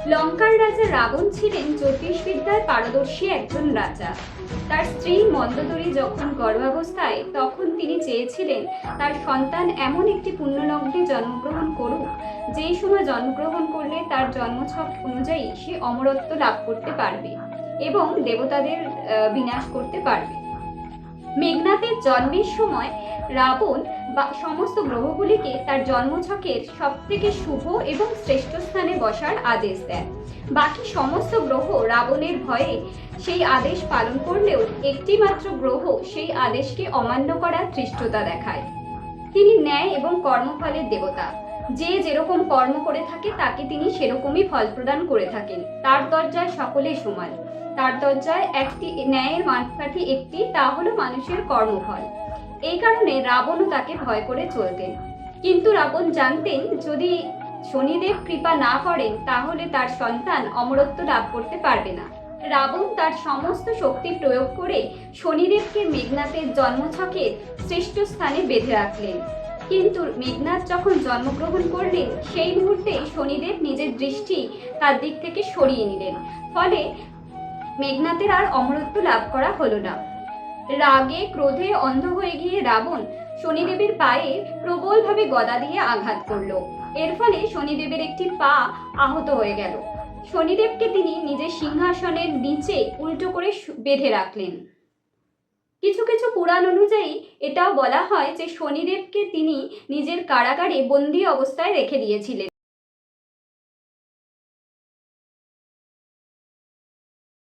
লঙ্কার রাজা রাবণ ছিলেন জ্যোতিষবিদ্যায় পারদর্শী একজন রাজা। তার স্ত্রী মন্দোদরী যখন গর্ভাবস্থায়, তখন তিনি চেয়েছিলেন তার সন্তান এমন একটি পুণ্যলগ্নে জন্মগ্রহণ করুক, যেই সময় জন্মগ্রহণ করলে তার জন্মছক অনুযায়ী সে অমরত্ব লাভ করতে পারবে এবং দেবতাদের বিনাশ করতে পারবে। মেঘনাথের জন্মের সময় রাবণ বা সমস্ত গ্রহগুলিকে তার জন্মছকের সবথেকে শুভ এবং শ্রেষ্ঠ স্থানে বসার আদেশ দেন। বাকি সমস্ত গ্রহ রাবণের ভয়ে সেই আদেশ পালন করলেও একটি মাত্র গ্রহ সেই আদেশকে অমান্য করার ধৃষ্টতা দেখায়। তিনি ন্যায় এবং কর্মফলের দেবতা। যে যেরকম কর্ম করে থাকে তাকে তিনি সেরকমই ফল প্রদান করে থাকেন। তার দরজায় সকলে সমান। তার দরজায় একটি ন্যায়ের মাপকাঠি একটি, তা হলো মানুষের কর্মফল। এই কারণে রাবণও তাকে ভয় করে চলতেন। কিন্তু রাবণ জানতেন, যদি শনিদেব কৃপা না করেন তাহলে তার সন্তান অমরত্ব লাভ করতে পারবে না। রাবণ তার সমস্ত শক্তি প্রয়োগ করে শনিদেবকে মেঘনাথের জন্মছকের শ্রেষ্ঠ স্থানে বেঁধে রাখলেন। কিন্তু মেঘনাথ যখন জন্মগ্রহণ করলেন, সেই মুহূর্তে শনিদেব নিজের দৃষ্টি তার দিক থেকে সরিয়ে নিলেন। ফলে মেঘনাথের আর অমরত্ব লাভ করা হলো না। রাগে ক্রোধে অন্ধ হয়ে গিয়ে রাবণ শনিদেবের পায়ে প্রবলভাবে গদা দিয়ে আঘাত করলো। এর ফলে শনিদেবের একটি পা আহত হয়ে গেল। শনিদেবকে তিনি নিজের সিংহাসনের নিচে উল্টো করে বেঁধে রাখলেন। কিছু কিছু পুরাণ অনুযায়ী এটাও বলা হয় যে শনিদেবকে তিনি নিজের কারাগারে বন্দী অবস্থায় রেখে দিয়েছিলেন।